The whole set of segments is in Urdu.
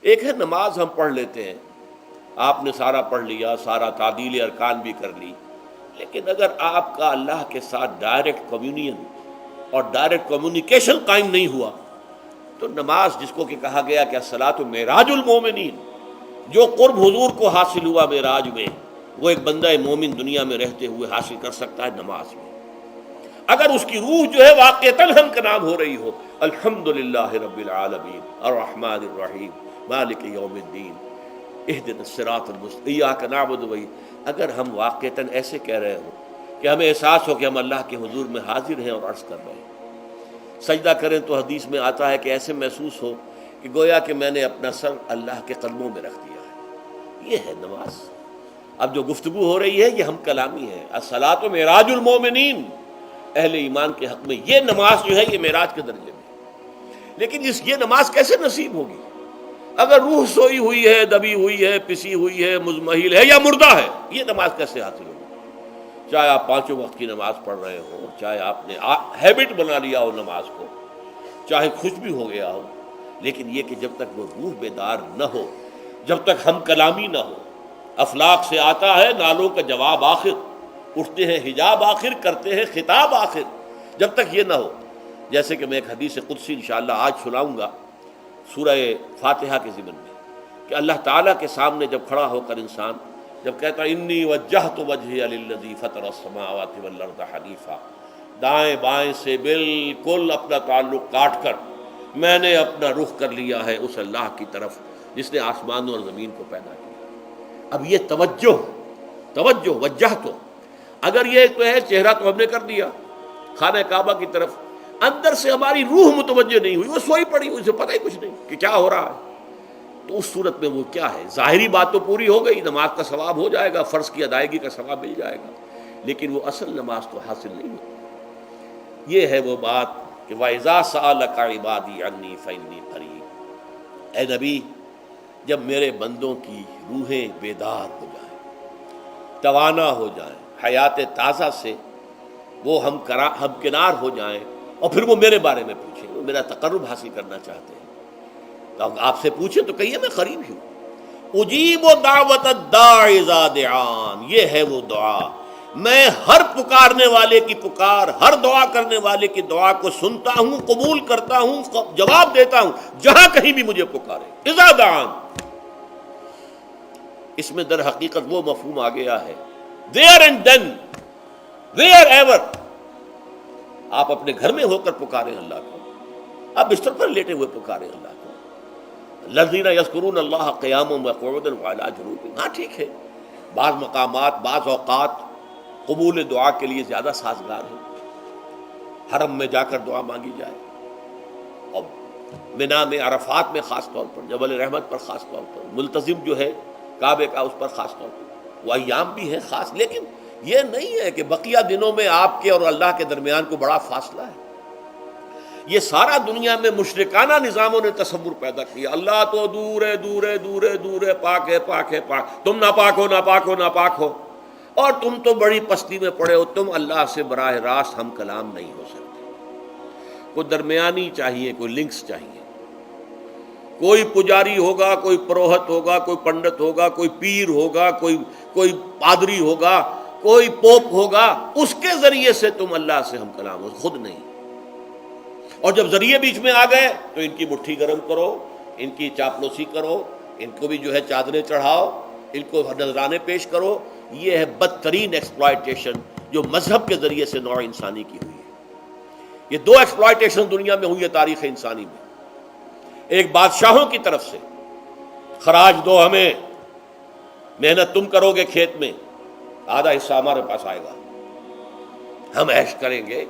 ایک ہے نماز ہم پڑھ لیتے ہیں، آپ نے سارا پڑھ لیا، سارا تعدیل ارکان بھی کر لی، لیکن اگر آپ کا اللہ کے ساتھ ڈائریکٹ کمیونین اور ڈائریکٹ کمیونیکیشن قائم نہیں ہوا تو نماز، جس کو کہ کہا گیا کہ الصلاۃ معراج المومنین، جو قرب حضور کو حاصل ہوا معراج میں، وہ ایک بندہ مومن دنیا میں رہتے ہوئے حاصل کر سکتا ہے نماز میں، اگر اس کی روح جو ہے واقعتاً ہم کا نام ہو رہی ہو، الحمدللہ رب العالمین الرحمن الرحیم مالک یوم الدین اہدنا الصراط المستقیم ایاک نعبد و اگر ہم واقعتاً ایسے کہہ رہے ہوں کہ ہمیں احساس ہو کہ ہم اللہ کے حضور میں حاضر ہیں اور عرض کر رہے ہیں، سجدہ کریں تو حدیث میں آتا ہے کہ ایسے محسوس ہو کہ گویا کہ میں نے اپنا سر اللہ کے قدموں میں رکھ دیا ہے، یہ ہے نماز۔ اب جو گفتگو ہو رہی ہے یہ ہم کلامی ہے، الصلاۃ معراج المومنین، اہل ایمان کے حق میں یہ نماز جو ہے یہ معراج کے درجے میں، لیکن یہ نماز کیسے نصیب ہوگی اگر روح سوئی ہوئی ہے، دبی ہوئی ہے، پسی ہوئی ہے، مزمحل ہے یا مردہ ہے؟ یہ نماز کیسے حاصل ہوگی؟ چاہے آپ پانچوں وقت کی نماز پڑھ رہے ہو، چاہے آپ نے ہیبٹ بنا لیا ہو نماز کو، چاہے خوش بھی ہو گیا ہو، لیکن یہ کہ جب تک وہ روح بیدار نہ ہو، جب تک ہم کلامی نہ ہو، افلاق سے آتا ہے نالوں کا جواب آخر، اٹھتے ہیں حجاب آخر، کرتے ہیں خطاب آخر، جب تک یہ نہ ہو، جیسے کہ میں ایک حدیث قدسی انشاءاللہ آج سناؤں گا سورہ فاتحہ کے ضمن میں، کہ اللہ تعالیٰ کے سامنے جب کھڑا ہو کر انسان جب کہتا ہے انی وجہت وجہی للذی فطر السماوات والارض حنیفا، دائیں بائیں سے بالکل اپنا تعلق کاٹ کر میں نے اپنا رخ کر لیا ہے اس اللہ کی طرف جس نے آسمانوں اور زمین کو پیدا کیا۔ اب یہ توجہ وجہ تو اگر یہ تو ہے چہرہ تو ہم نے کر دیا خانہ کعبہ کی طرف، اندر سے ہماری روح متوجہ نہیں ہوئی، وہ سوئی پڑی ہوئی، اسے پتہ ہی کچھ نہیں کہ کیا ہو رہا ہے، تو اس صورت میں وہ کیا ہے؟ ظاہری بات تو پوری ہو گئی، نماز کا ثواب ہو جائے گا، فرض کی ادائیگی کا ثواب مل جائے گا، لیکن وہ اصل نماز تو حاصل نہیں ہوتی۔ یہ ہے وہ بات کہ وَإِذَا سَأَلَكَ عِبَادِي عَنِّي فَإِنِّي قَرِيبٌ، اے نبی جب میرے بندوں کی روحیں بیدار ہو جائیں، توانا ہو جائیں، حیات تازہ سے وہ ہم کنار ہو جائیں، اور پھر وہ میرے بارے میں پوچھیں، وہ میرا تقرب حاصل کرنا چاہتے ہیں، تو آپ سے پوچھیں تو کہیے میں قریب ہی ہوں، اجیب دعوت الداع اذا دعان، یہ ہے وہ دعا، میں ہر پکارنے والے کی پکار، ہر دعا کرنے والے کی دعا کو سنتا ہوں، قبول کرتا ہوں، جواب دیتا ہوں جہاں کہیں بھی مجھے پکارے، اذا دعان۔ اس میں در حقیقت وہ مفہوم آ گیا ہے there and then wherever، آپ اپنے گھر میں ہو کر پکاریں اللہ کو، آپ بستر پر لیٹے ہوئے پکاریں اللہ کو، الذین یذکرون اللہ قیاما وقعودا وعلی جنوبہم، ہاں ٹھیک ہے، بعض مقامات بعض اوقات قبول دعا کے لیے زیادہ سازگار ہیں، حرم میں جا کر دعا مانگی جائے، اور منا میں، عرفات میں خاص طور پر، جبل رحمت پر خاص طور پر، ملتزم جو ہے کعبے کا اس پر خاص طور پر، وہ ایام بھی ہیں خاص، لیکن یہ نہیں ہے کہ بقیہ دنوں میں آپ کے اور اللہ کے درمیان کو بڑا فاصلہ ہے۔ یہ سارا دنیا میں مشرکانہ نظاموں نے تصور پیدا کیا، اللہ تو دور ہے دور ہے دور ہے دور ہے، پاک ہے پاک ہے پاک، تم ناپاک ہو ناپاک ہو ناپاک ہو، اور تم تو بڑی پستی میں پڑے ہو، تم اللہ سے براہ راست ہم کلام نہیں ہو سکتے۔ کوئی درمیانی چاہیے، کوئی لنکس چاہیے، کوئی پجاری ہوگا، کوئی پروہت ہوگا، کوئی پنڈت ہوگا، کوئی پیر ہوگا، کوئی پادری ہوگا، کوئی پوپ ہوگا، اس کے ذریعے سے تم اللہ سے ہم کلام ہو، خود نہیں۔ اور جب ذریعے بیچ میں آ گئے تو ان کی مٹھی گرم کرو، ان کی چاپلوسی کرو، ان کو بھی جو ہے چادریں چڑھاؤ، ان کو نذرانے پیش کرو، یہ ہے بدترین ایکسپلائٹیشن جو مذہب کے ذریعے سے نوع انسانی کی ہوئی ہے۔ یہ دو ایکسپلائٹیشن دنیا میں ہوئی ہے تاریخ انسانی میں، ایک بادشاہوں کی طرف سے خراج دو ہمیں، محنت تم کرو گے کھیت میں، آدھا حصہ ہمارے پاس آئے گا، ہم عیش کریں گے،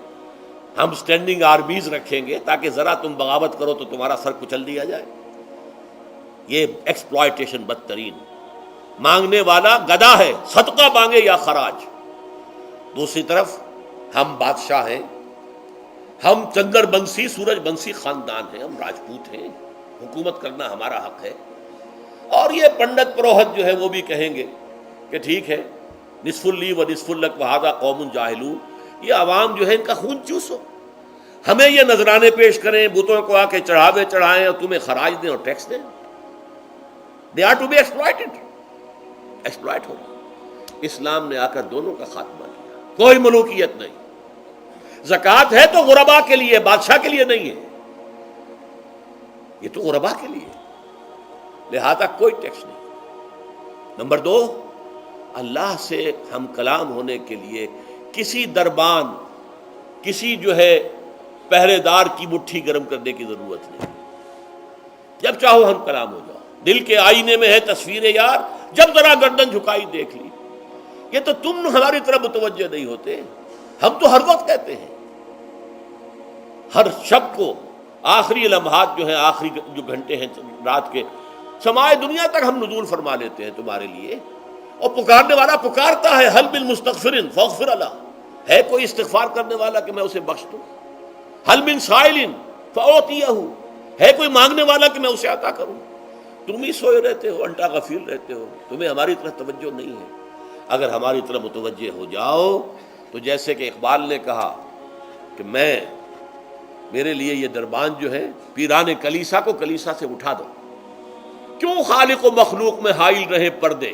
ہم سٹینڈنگ آرمیز رکھیں گے تاکہ ذرا تم بغاوت کرو تو تمہارا سر کچل دیا جائے۔ یہ ایکسپلائٹیشن بدترین، مانگنے والا گدھا ہے، صدقہ مانگے یا خراج۔ دوسری طرف ہم بادشاہ ہیں، ہم چندر بنسی سورج بنسی خاندان ہیں، ہم راجپوت ہیں، حکومت کرنا ہمارا حق ہے، اور یہ پنڈت پروہت جو ہے وہ بھی کہیں گے کہ ٹھیک ہے، نصف لی و نصف لک وہذا قوم جاہلون، یہ عوام جو ہے ان کا خون چوسو، ہمیں یہ نذرانے پیش کریں، بتوں کو آ کے چڑھاوے چڑھائیں اور تمہیں خراج دیں اور ٹیکس دیں۔ They are to be exploited, exploit ہو رہا۔ اسلام نے آ کر دونوں کا خاتمہ کیا، کوئی ملوکیت نہیں۔ زکوٰۃ ہے تو غربا کے لیے، بادشاہ کے لیے نہیں ہے، یہ تو غربا کے لیے، لہذا کوئی ٹیکس نہیں۔ نمبر 2، اللہ سے ہم کلام ہونے کے لیے کسی دربان، کسی جو ہے پہرے دار کی مٹھی گرم کرنے کی ضرورت نہیں۔ جب چاہو ہم کلام ہو جاؤ، دل کے آئینے میں ہے تصویر یار، جب ذرا گردن جھکائی دیکھ لی۔ یہ تو تم ہماری طرف متوجہ نہیں ہوتے، ہم تو ہر وقت کہتے ہیں، ہر شب کو آخری لمحات جو ہیں، آخری جو گھنٹے ہیں رات کے، سمائے دنیا تک ہم نزول فرما لیتے ہیں تمہارے لیے، اور پکارنے والا پکارتا ہے، حل من مستغفر فاغفر له، ہے کوئی استغفار کرنے والا کہ میں اسے بخش دوں؟ حل من سائل فاعطیہ، ہے کوئی مانگنے والا کہ میں اسے عطا کروں؟ تم ہی سوئے رہتے ہو، انٹا غفیر رہتے ہو، تمہیں ہماری طرف توجہ نہیں ہے۔ اگر ہماری طرف متوجہ ہو جاؤ تو جیسے کہ اقبال نے کہا کہ میرے لیے یہ دربان جو ہے، پیران کلیسا کو کلیسا سے اٹھا دو، کیوں خالق و مخلوق میں حائل رہے پردے،